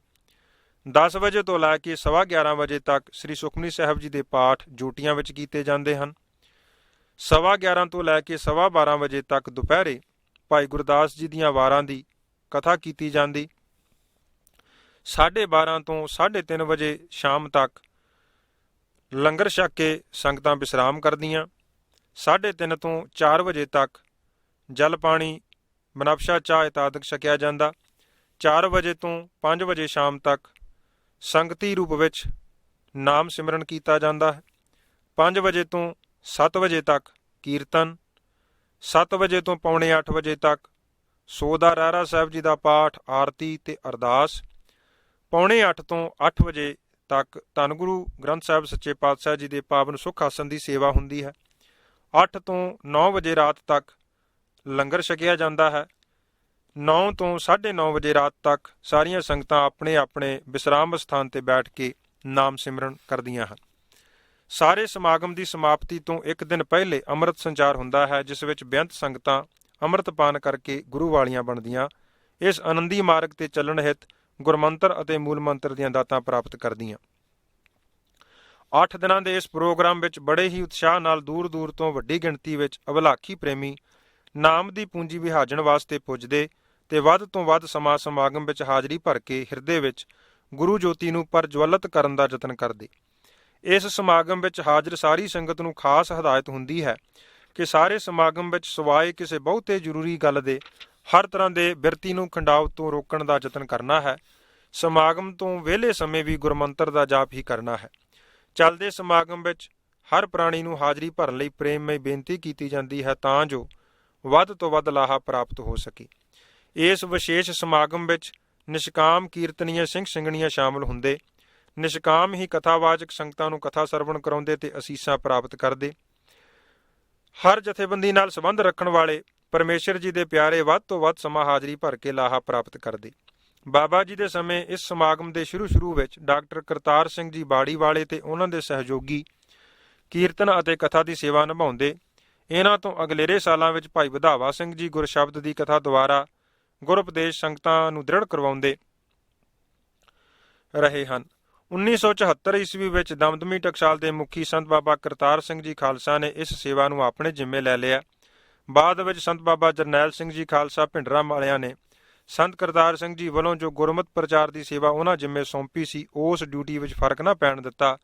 10 ਵਜੇ ਤੋਂ ਲੈ ਕੇ 11:15 ਵਜੇ ਤੱਕ ਸ੍ਰੀ ਸੁਖਮਨੀ ਸਾਹਿਬ ਜੀ ਦੇ ਪਾਠ ਜੋਟੀਆਂ ਵਿੱਚ ਕੀਤੇ ਜਾਂਦੇ ਹਨ। 11:15 ਤੋਂ ਲੈ ਕੇ 12:15 ਵਜੇ ਤੱਕ ਦੁਪਹਿਰੇ ਭਾਈ ਗੁਰਦਾਸ ਜੀ ਦੀਆਂ ਵਾਰਾਂ ਦੀ ਕਥਾ ਕੀਤੀ ਜਾਂਦੀ। 12:30 ਤੋਂ 3:30 ਵਜੇ ਸ਼ਾਮ ਤੱਕ ਲੰਗਰ ਛਕ ਕੇ ਸੰਗਤਾਂ ਵਿਸਰਾਮ ਕਰਦੀਆਂ। 3:30 ਤੋਂ 4 ਵਜੇ ਤੱਕ ਜਲ ਪਾਣੀ ਬਨਫਸ਼ਾ ਚਾਹ ਇਤਾਦਕ ਛਕਿਆ ਜਾਂਦਾ। 4 ਵਜੇ ਤੋਂ 5 ਵਜੇ ਸ਼ਾਮ ਤੱਕ ਸੰਗਤੀ ਰੂਪ ਵਿੱਚ ਨਾਮ ਸਿਮਰਨ ਕੀਤਾ ਜਾਂਦਾ ਹੈ। 5 ਵਜੇ ਤੋਂ 7 ਵਜੇ ਤੱਕ ਕੀਰਤਨ। 7 ਵਜੇ ਤੋਂ ਪੌਣੇ 8 ਵਜੇ ਤੱਕ ਸੋਦਾ ਰਹਿਰਾ ਸਾਹਿਬ ਜੀ ਦਾ ਪਾਠ ਆਰਤੀ ਤੇ ਅਰਦਾਸ। ਪੌਣੇ 8 ਤੋਂ 8 ਵਜੇ ਤੱਕ ਧੰਨ ਗੁਰੂ ਗ੍ਰੰਥ ਸਾਹਿਬ ਸੱਚੇ ਪਾਤਸ਼ਾਹ ਜੀ ਦੇ ਪਾਵਨ ਸੁੱਖ ਆਸਣ ਦੀ ਸੇਵਾ ਹੁੰਦੀ ਹੈ। 8 ਤੋਂ 9 ਵਜੇ ਰਾਤ ਤੱਕ ਲੰਗਰ ਛਕਿਆ ਜਾਂਦਾ ਹੈ। 9 ਤੋਂ 9:30 ਵਜੇ ਰਾਤ ਤੱਕ ਸਾਰੀਆਂ ਸੰਗਤਾਂ ਆਪਣੇ ਆਪਣੇ ਵਿਸਰਾਮ ਸਥਾਨ ਤੇ ਬੈਠ ਕੇ ਨਾਮ ਸਿਮਰਨ ਕਰਦੀਆਂ ਹਨ। ਸਾਰੇ ਸਮਾਗਮ ਦੀ ਸਮਾਪਤੀ ਤੋਂ ਇੱਕ ਦਿਨ ਪਹਿਲੇ ਅੰਮ੍ਰਿਤ ਸੰਚਾਰ ਹੁੰਦਾ ਹੈ, ਜਿਸ ਵਿੱਚ ਬੇਅੰਤ ਸੰਗਤਾਂ ਅੰਮ੍ਰਿਤ ਪਾਨ ਕਰਕੇ ਗੁਰੂ ਵਾਲੀਆਂ ਬਣਦੀਆਂ। ਇਸ ਆਨੰਦੀ ਮਾਰਗ ਤੇ ਚੱਲਣ ਹਿਤ ਗੁਰਮੰਤਰ ਅਤੇ ਮੂਲ ਮੰਤਰ ਦੀਆਂ ਦਾਤਾਂ ਪ੍ਰਾਪਤ ਕਰਦੀਆਂ। 8 ਦਿਨਾਂ ਦੇ ਇਸ ਪ੍ਰੋਗਰਾਮ ਵਿੱਚ ਬੜੇ ਹੀ ਉਤਸ਼ਾਹ ਨਾਲ ਦੂਰ ਦੂਰ ਤੋਂ ਵੱਡੀ ਗਿਣਤੀ ਵਿੱਚ ਅਵਲਾਖੀ ਪ੍ਰੇਮੀ ਨਾਮ ਦੀ ਪੂੰਜੀ ਵਿਹਾਜਣ ਵਾਸਤੇ ਪੁੱਜਦੇ ਤੇ ਵੱਧ ਤੋਂ ਵੱਧ ਸਮਾਂ ਸਮਾਗਮ ਵਿੱਚ ਹਾਜ਼ਰੀ ਭਰ ਕੇ ਹਿਰਦੇ ਵਿੱਚ ਗੁਰੂ ਜੋਤੀ ਨੂੰ ਪ੍ਰਜਵਲਿਤ ਕਰਨ ਦਾ ਯਤਨ ਕਰਦੇ। ਇਸ ਸਮਾਗਮ ਵਿੱਚ ਹਾਜ਼ਰ ਸਾਰੀ ਸੰਗਤ ਨੂੰ ਖਾਸ ਹਦਾਇਤ ਹੁੰਦੀ ਹੈ ਕਿ ਸਾਰੇ ਸਮਾਗਮ ਵਿੱਚ ਸਿਵਾਏ ਕਿਸੇ ਬਹੁਤੇ ਜ਼ਰੂਰੀ ਗੱਲ ਦੇ ਹਰ ਤਰ੍ਹਾਂ ਦੇ ਬਿਰਤੀ ਨੂੰ ਖੰਡਾਵ ਤੋਂ ਰੋਕਣ ਦਾ ਯਤਨ ਕਰਨਾ ਹੈ। ਸਮਾਗਮ ਤੋਂ ਵਿਹਲੇ ਸਮੇਂ ਵੀ ਗੁਰਮੰਤਰ ਦਾ ਜਾਪ ਹੀ ਕਰਨਾ ਹੈ। ਚੱਲਦੇ ਸਮਾਗਮ ਵਿੱਚ ਹਰ ਪ੍ਰਾਣੀ ਨੂੰ ਹਾਜ਼ਰੀ ਭਰਨ ਲਈ ਪ੍ਰੇਮਮਈ ਬੇਨਤੀ ਕੀਤੀ ਜਾਂਦੀ ਹੈ ਤਾਂ ਜੋ ਵੱਧ ਤੋਂ ਵੱਧ ਲਾਹਾ ਪ੍ਰਾਪਤ ਹੋ ਸਕੇ। ਇਸ ਵਿਸ਼ੇਸ਼ ਸਮਾਗਮ ਵਿੱਚ ਨਿਸ਼ਕਾਮ ਕੀਰਤਨੀਏ ਸਿੰਘ ਸਿੰਘਣੀਆਂ ਸ਼ਾਮਲ ਹੁੰਦੇ। ਨਿਸ਼ਕਾਮ ਹੀ ਕਥਾਵਾਚਕ ਸੰਗਤਾਂ ਨੂੰ ਕਥਾ ਸਰਵਣ ਕਰਾਉਂਦੇ ਤੇ ਅਸੀਸਾਂ ਪ੍ਰਾਪਤ ਕਰਦੇ। ਹਰ ਜਥੇਬੰਦੀ ਨਾਲ ਸੰਬੰਧ ਰੱਖਣ ਵਾਲੇ ਪਰਮੇਸ਼ਰ ਜੀ ਦੇ ਪਿਆਰੇ ਵੱਧ ਤੋਂ ਵੱਧ ਸਮਾਂ ਹਾਜ਼ਰੀ ਭਰ ਕੇ ਲਾਹਾ ਪ੍ਰਾਪਤ ਕਰਦੇ। ਬਾਬਾ ਜੀ ਦੇ ਸਮੇਂ ਇਸ ਸਮਾਗਮ ਦੇ ਸ਼ੁਰੂ ਵਿੱਚ ਡਾਕਟਰ ਕਰਤਾਰ ਸਿੰਘ ਜੀ ਬਾੜੀ ਵਾਲੇ ਤੇ ਉਹਨਾਂ ਦੇ ਸਹਿਯੋਗੀ ਕੀਰਤਨ ਅਤੇ ਕਥਾ ਦੀ ਸੇਵਾ ਨਿਭਾਉਂਦੇ। ਇਹਨਾਂ ਤੋਂ ਅਗਲੇਰੇ ਸਾਲਾਂ ਵਿੱਚ ਭਾਈ ਵਧਾਵਾ ਸਿੰਘ ਜੀ ਗੁਰਸ਼ਬਦ ਦੀ ਕਥਾ ਦੁਆਰਾ ਗੁਰਉਪਦੇਸ਼ ਸੰਗਤਾਂ ਨੂੰ ਦ੍ਰਿੜ ਕਰਵਾਉਂਦੇ ਰਹੇ ਹਨ। 1974 ਈਸਵੀ ਵਿੱਚ ਦਮਦਮੀ ਟਕਸਾਲ ਦੇ ਮੁਖੀ ਸੰਤ ਬਾਬਾ ਕਰਤਾਰ ਸਿੰਘ ਜੀ ਖਾਲਸਾ ਨੇ ਇਸ ਸੇਵਾ ਨੂੰ ਆਪਣੇ ਜ਼ਿੰਮੇ ਲੈ ਲਿਆ। ਬਾਅਦ ਵਿੱਚ ਸੰਤ ਬਾਬਾ ਜਰਨੈਲ ਸਿੰਘ ਜੀ ਖਾਲਸਾ ਭਿੰਡਰਾਂ ਵਾਲਿਆਂ ਨੇ ਸੰਤ ਕਰਤਾਰ ਸਿੰਘ ਜੀ ਵੱਲੋਂ ਜੋ ਗੁਰਮਤਿ ਪ੍ਰਚਾਰ ਦੀ ਸੇਵਾ ਉਹਨਾਂ ਜ਼ਿੰਮੇ ਸੌਂਪੀ ਸੀ ਉਸ ਡਿਊਟੀ ਵਿੱਚ ਫਰਕ ਨਾ ਪੈਣ ਦਿੱਤਾ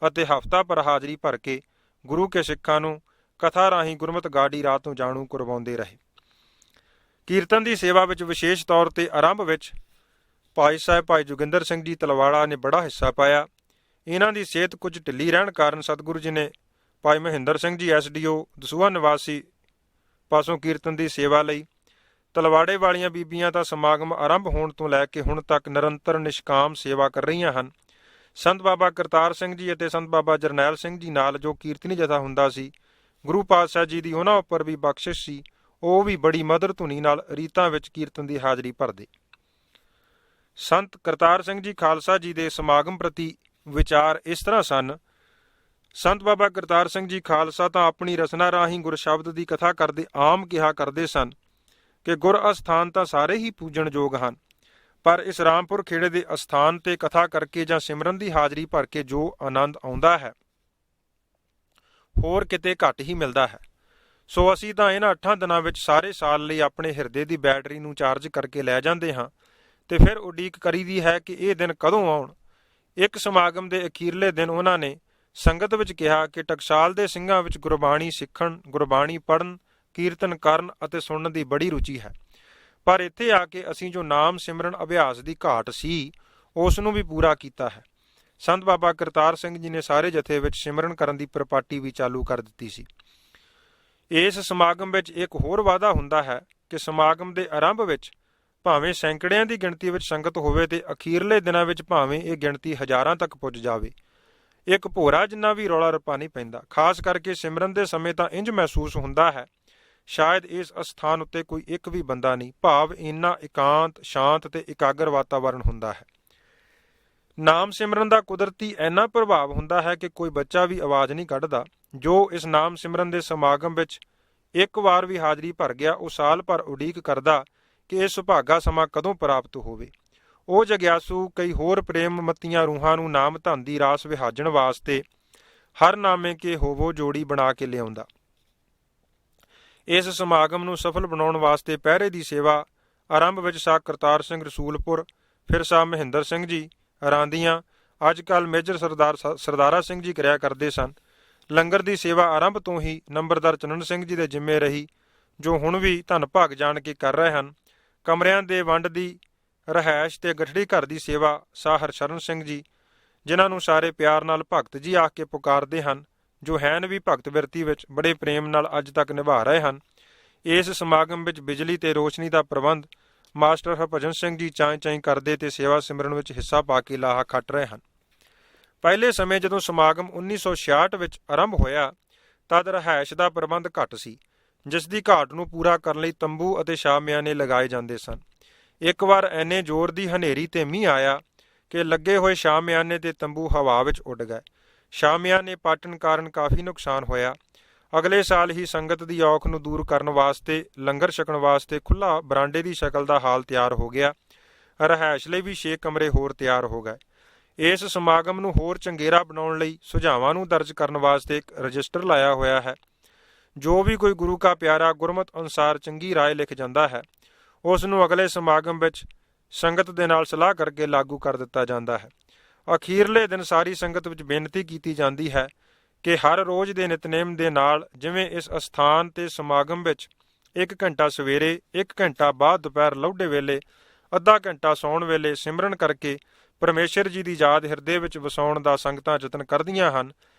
ਅਤੇ ਹਫ਼ਤਾ ਭਰ ਹਾਜ਼ਰੀ ਭਰ ਕੇ ਗੁਰੂ ਕੇ ਸਿੱਖਾਂ ਨੂੰ ਕਥਾ ਰਾਹੀਂ ਗੁਰਮਤਿ ਗਾਡੀ ਰਾਤ ਨੂੰ ਜਾਣੂ ਕਰਵਾਉਂਦੇ ਰਹੇ। ਕੀਰਤਨ ਦੀ ਸੇਵਾ ਵਿੱਚ ਵਿਸ਼ੇਸ਼ ਤੌਰ ਤੇ ਆਰੰਭ ਵਿੱਚ ਭਾਈ ਸਾਹਿਬ ਭਾਈ ਜੋਗਿੰਦਰ ਸਿੰਘ ਜੀ ਤਲਵਾੜਾ ਨੇ ਬੜਾ ਹਿੱਸਾ ਪਾਇਆ। ਇਹਨਾਂ ਦੀ ਸਿਹਤ ਕੁਝ ਢਿੱਲੀ ਰਹਿਣ ਕਾਰਨ ਸਤਿਗੁਰੂ ਜੀ ਨੇ ਭਾਈ ਮਹਿੰਦਰ ਸਿੰਘ ਜੀ SDO ਦਸੂਹਾ ਨਿਵਾਸੀ ਪਾਸੋਂ ਕੀਰਤਨ ਦੀ ਸੇਵਾ ਲਈ। ਤਲਵਾੜੇ ਵਾਲੀਆਂ ਬੀਬੀਆਂ ਦਾ ਸਮਾਗਮ ਆਰੰਭ ਹੋਣ ਤੋਂ ਲੈ ਕੇ ਹੁਣ ਤੱਕ ਨਿਰੰਤਰ ਨਿਸ਼ਕਾਮ ਸੇਵਾ ਕਰ ਰਹੀਆਂ ਹਨ। ਸੰਤ ਬਾਬਾ ਕਰਤਾਰ ਸਿੰਘ ਜੀ ਅਤੇ ਸੰਤ ਬਾਬਾ ਜਰਨੈਲ ਸਿੰਘ ਜੀ ਨਾਲ ਜੋ ਕੀਰਤਨੀ ਜਥਾ ਹੁੰਦਾ ਸੀ, ਗੁਰੂ ਪਾਤਸ਼ਾਹ ਜੀ ਦੀ ਉਹਨਾਂ ਉੱਪਰ ਵੀ ਬਖਸ਼ਿਸ਼ ਸੀ। ਉਹ ਵੀ ਬੜੀ ਮਧੁਰ ਧੁਨੀ ਨਾਲ ਰੀਤਾਂ ਵਿੱਚ ਕੀਰਤਨ ਦੀ ਹਾਜ਼ਰੀ ਭਰਦੇ। ਸੰਤ ਕਰਤਾਰ ਸਿੰਘ ਜੀ ਖਾਲਸਾ ਜੀ ਦੇ ਸਮਾਗਮ ਪ੍ਰਤੀ ਵਿਚਾਰ ਇਸ ਤਰ੍ਹਾਂ ਸਨ। ਸੰਤ ਬਾਬਾ ਕਰਤਾਰ ਸਿੰਘ ਜੀ ਖਾਲਸਾ ਤਾਂ ਆਪਣੀ ਰਚਨਾ ਰਾਹੀਂ ਗੁਰਸ਼ਬਦ ਦੀ ਕਥਾ ਕਰਦੇ ਆਮ ਕਿਹਾ ਕਰਦੇ ਸਨ ਕਿ ਗੁਰ ਅਸਥਾਨ ਤਾਂ ਸਾਰੇ ਹੀ ਪੂਜਣਯੋਗ ਹਨ, ਪਰ ਇਸ ਰਾਮਪੁਰ ਖੇੜੇ ਦੇ ਅਸਥਾਨ ਤੇ ਕਥਾ ਕਰਕੇ ਜਾਂ ਸਿਮਰਨ ਦੀ ਹਾਜ਼ਰੀ ਭਰ ਕੇ ਜੋ ਆਨੰਦ ਆਉਂਦਾ ਹੈ ਹੋਰ ਕਿਤੇ ਘੱਟ ਹੀ ਮਿਲਦਾ ਹੈ। ਸੋ ਅਸੀਂ ਤਾਂ ਇਹਨਾਂ 8 ਦਿਨਾਂ ਵਿੱਚ ਸਾਰੇ ਸਾਲ ਲਈ ਆਪਣੇ ਹਿਰਦੇ ਦੀ ਬੈਟਰੀ ਨੂੰ ਚਾਰਜ ਕਰਕੇ ਲੈ ਜਾਂਦੇ ਹਾਂ ਤੇ ਫਿਰ ਉਡੀਕ ਕਰੀਦੀ ਹੈ ਕਿ ਇਹ ਦਿਨ ਕਦੋਂ ਆਉਣ। ਇੱਕ ਸਮਾਗਮ ਦੇ ਅਖੀਰਲੇ ਦਿਨ ਉਹਨਾਂ ਨੇ ਸੰਗਤ ਵਿੱਚ ਕਿਹਾ ਕਿ ਟਕਸਾਲ ਦੇ ਸਿੰਘਾਂ ਵਿੱਚ ਗੁਰਬਾਣੀ ਸਿੱਖਣ, ਗੁਰਬਾਣੀ ਪੜ੍ਹਨ, ਕੀਰਤਨ ਕਰਨ ਅਤੇ ਸੁਣਨ ਦੀ ਬੜੀ ਰੁਚੀ ਹੈ, ਪਰ ਇੱਥੇ ਆ ਕੇ ਅਸੀਂ ਜੋ ਨਾਮ ਸਿਮਰਨ ਅਭਿਆਸ ਦੀ ਘਾਟ ਸੀ ਉਸ ਨੂੰ ਵੀ ਪੂਰਾ ਕੀਤਾ ਹੈ। ਸੰਤ ਬਾਬਾ ਕਰਤਾਰ ਸਿੰਘ ਜੀ ਨੇ ਸਾਰੇ ਜਥੇ ਵਿੱਚ ਸਿਮਰਨ ਕਰਨ ਦੀ ਪ੍ਰਪਾਟੀ ਵੀ ਚਾਲੂ ਕਰ ਦਿੱਤੀ ਸੀ। ਇਸ ਸਮਾਗਮ ਵਿੱਚ ਇੱਕ ਹੋਰ ਵਾਅਦਾ ਹੁੰਦਾ ਹੈ ਕਿ ਸਮਾਗਮ ਦੇ ਆਰੰਭ ਵਿੱਚ ਭਾਵੇਂ ਸੈਂਕੜਿਆਂ ਦੀ ਗਿਣਤੀ ਵਿੱਚ ਸੰਗਤ ਹੋਵੇ ਤੇ ਅਖੀਰਲੇ ਦਿਨਾਂ ਵਿੱਚ ਭਾਵੇਂ ਇਹ ਗਿਣਤੀ ਹਜ਼ਾਰਾਂ ਤੱਕ ਪੁੱਜ ਜਾਵੇ, ਇੱਕ ਭੋਰਾ ਜਿੰਨਾ ਵੀ ਰੌਲਾ ਰੱਪਾ ਨਹੀਂ ਪੈਂਦਾ। ਖਾਸ ਕਰਕੇ ਸਿਮਰਨ ਦੇ ਸਮੇਂ ਤਾਂ ਇੰਜ ਮਹਿਸੂਸ ਹੁੰਦਾ ਹੈ ਸ਼ਾਇਦ ਇਸ ਅਸਥਾਨ ਉੱਤੇ ਕੋਈ ਇੱਕ ਵੀ ਬੰਦਾ ਨਹੀਂ, ਭਾਵ ਇੰਨਾ ਇਕਾਂਤ, ਸ਼ਾਂਤ ਤੇ ਇਕਾਗਰ ਵਾਤਾਵਰਣ ਹੁੰਦਾ ਹੈ। ਨਾਮ ਸਿਮਰਨ ਦਾ ਕੁਦਰਤੀ ਇੰਨਾ ਪ੍ਰਭਾਵ ਹੁੰਦਾ ਹੈ ਕਿ ਕੋਈ ਬੱਚਾ ਵੀ ਆਵਾਜ਼ ਨਹੀਂ ਕੱਢਦਾ। ਜੋ ਇਸ ਨਾਮ ਸਿਮਰਨ ਦੇ ਸਮਾਗਮ ਵਿੱਚ ਇੱਕ ਵਾਰ ਵੀ ਹਾਜ਼ਰੀ ਭਰ ਗਿਆ, ਉਹ ਸਾਲ ਭਰ ਉਡੀਕ ਕਰਦਾ ਕਿ ਇਹ ਸੁਭਾਗਾ ਸਮਾਂ ਕਦੋਂ ਪ੍ਰਾਪਤ ਹੋਵੇ। ਉਹ ਜਗਿਆਸੂ ਕਈ ਹੋਰ ਪ੍ਰੇਮ ਮੱਤੀਆਂ ਰੂਹਾਂ ਨੂੰ ਨਾਮ ਧਨ ਦੀ ਰਾਸ ਵਿਹਾਜਣ ਵਾਸਤੇ ਹਰ ਨਾਮੇ ਕੇ ਹੋਵੋ ਜੋੜੀ ਬਣਾ ਕੇ ਲਿਆਉਂਦਾ। ਇਸ ਸਮਾਗਮ ਨੂੰ ਸਫਲ ਬਣਾਉਣ ਵਾਸਤੇ ਪਹਿਰੇ ਦੀ ਸੇਵਾ ਆਰੰਭ ਵਿੱਚ ਸਾਹ ਕਰਤਾਰ ਸਿੰਘ ਰਸੂਲਪੁਰ, ਫਿਰ ਸਾਹ ਮਹਿੰਦਰ ਸਿੰਘ ਜੀ ਰਾਂਦੀਆਂ, ਅੱਜ ਕੱਲ੍ਹ ਮੇਜਰ ਸਰਦਾਰਾ ਸਿੰਘ ਜੀ ਕਰਿਆ ਕਰਦੇ ਸਨ। ਲੰਗਰ ਦੀ ਸੇਵਾ ਆਰੰਭ ਤੋਂ ਹੀ ਨੰਬਰਦਾਰ ਚੰਨਣ ਸਿੰਘ ਜੀ ਦੇ ਜ਼ਿੰਮੇ ਰਹੀ, ਜੋ ਹੁਣ ਵੀ ਧੰਨ ਭਾਗ ਜਾਣ ਕੇ ਕਰ ਰਹੇ ਹਨ। ਕਮਰਿਆਂ ਦੇ ਵੰਡ ਦੀ, ਰਿਹਾਇਸ਼ ਤੇ ਗਠੜੀ ਘਰ ਦੀ ਸੇਵਾ ਸਾਹ ਹਰਸ਼ਰਨ ਸਿੰਘ ਜੀ, ਜਿਨ੍ਹਾਂ ਨੂੰ ਸਾਰੇ ਪਿਆਰ ਨਾਲ ਭਗਤ ਜੀ ਆਖ ਕੇ ਪੁਕਾਰਦੇ ਹਨ, ਜੋ ਹੈਨ ਵੀ ਭਗਤ ਬਿਰਤੀ ਵਿੱਚ ਬੜੇ ਪ੍ਰੇਮ ਨਾਲ ਅੱਜ ਤੱਕ ਨਿਭਾ ਰਹੇ ਹਨ। ਇਸ ਸਮਾਗਮ ਵਿੱਚ ਬਿਜਲੀ ਤੇ ਰੋਸ਼ਨੀ ਦਾ ਪ੍ਰਬੰਧ ਮਾਸਟਰ ਹਰਭਜਨ ਸਿੰਘ ਜੀ ਚਾਈਂ ਕਰਦੇ ਤੇ ਸੇਵਾ ਸਿਮਰਨ ਵਿੱਚ ਹਿੱਸਾ ਪਾ ਕੇ ਲਾਹਾ ਖੱਟ ਰਹੇ ਹਨ। ਪਹਿਲੇ ਸਮੇਂ ਜਦੋਂ ਸਮਾਗਮ 1966 ਵਿੱਚ ਆਰੰਭ ਹੋਇਆ ਤਦ ਰਿਹਾਇਸ਼ ਦਾ ਪ੍ਰਬੰਧ ਘੱਟ ਸੀ, ਜਿਸ ਦੀ ਘਾਟ ਨੂੰ ਪੂਰਾ ਕਰਨ ਲਈ ਤੰਬੂ ਅਤੇ ਸ਼ਾਮਿਆਨੇ ਲਗਾਏ ਜਾਂਦੇ ਸਨ। ਇੱਕ ਵਾਰ ਐਨੇ ਜ਼ੋਰ ਦੀ ਹਨੇਰੀ ਤੇ ਮੀਂਹ ਆਇਆ ਕਿ ਲੱਗੇ ਹੋਏ ਸ਼ਾਮਿਆਨੇ ਤੇ ਤੰਬੂ ਹਵਾ ਵਿੱਚ ਉੱਡ ਗਏ। ਸ਼ਾਮਿਆਨੇ ਪਾਟਣ ਕਾਰਨ ਕਾਫੀ ਨੁਕਸਾਨ ਹੋਇਆ। ਅਗਲੇ ਸਾਲ ਹੀ ਸੰਗਤ ਦੀ ਔਖ ਨੂੰ ਦੂਰ ਕਰਨ ਵਾਸਤੇ ਲੰਗਰ ਛਕਣ ਵਾਸਤੇ ਖੁੱਲ੍ਹਾ ਬਰਾਂਡੇ ਦੀ ਸ਼ਕਲ ਦਾ ਹਾਲ ਤਿਆਰ ਹੋ ਗਿਆ। ਰਿਹਾਇਸ਼ ਲਈ ਵੀ 6 ਕਮਰੇ ਹੋਰ ਤਿਆਰ ਹੋ ਗਏ। ਇਸ ਸਮਾਗਮ ਨੂੰ ਹੋਰ ਚੰਗੇਰਾ ਬਣਾਉਣ ਲਈ ਸੁਝਾਵਾਂ ਨੂੰ ਦਰਜ ਕਰਨ ਵਾਸਤੇ ਇੱਕ ਰਜਿਸਟਰ ਲਾਇਆ ਹੋਇਆ ਹੈ। ਜੋ ਵੀ ਕੋਈ ਗੁਰੂ ਕਾ ਪਿਆਰਾ ਗੁਰਮਤ ਅਨੁਸਾਰ ਚੰਗੀ ਰਾਏ ਲਿਖ ਜਾਂਦਾ ਹੈ, ਉਸ ਨੂੰ ਅਗਲੇ ਸਮਾਗਮ ਵਿੱਚ ਸੰਗਤ ਦੇ ਨਾਲ ਸਲਾਹ ਕਰਕੇ ਲਾਗੂ ਕਰ ਦਿੱਤਾ ਜਾਂਦਾ ਹੈ। ਅਖੀਰਲੇ ਦਿਨ ਸਾਰੀ ਸੰਗਤ ਵਿੱਚ ਬੇਨਤੀ ਕੀਤੀ ਜਾਂਦੀ ਹੈ ਕਿ ਹਰ ਰੋਜ਼ ਦੇ ਨਿਤਨੇਮ ਦੇ ਨਾਲ, ਜਿਵੇਂ ਇਸ ਅਸਥਾਨ ਤੇ ਸਮਾਗਮ ਵਿੱਚ 1 ਘੰਟਾ ਸਵੇਰੇ, 1 ਘੰਟਾ ਬਾਅਦ ਦੁਪਹਿਰ ਲੌਡੇ ਵੇਲੇ, ਅੱਧਾ ਘੰਟਾ ਸੌਣ ਵੇਲੇ ਸਿਮਰਨ ਕਰਕੇ ਪਰਮੇਸ਼ਰ ਜੀ ਦੀ ਯਾਦ ਹਿਰਦੇ ਵਿੱਚ ਵਸਾਉਣ ਦਾ ਸੰਗਤਾਂ ਯਤਨ ਕਰਦੀਆਂ ਹਨ।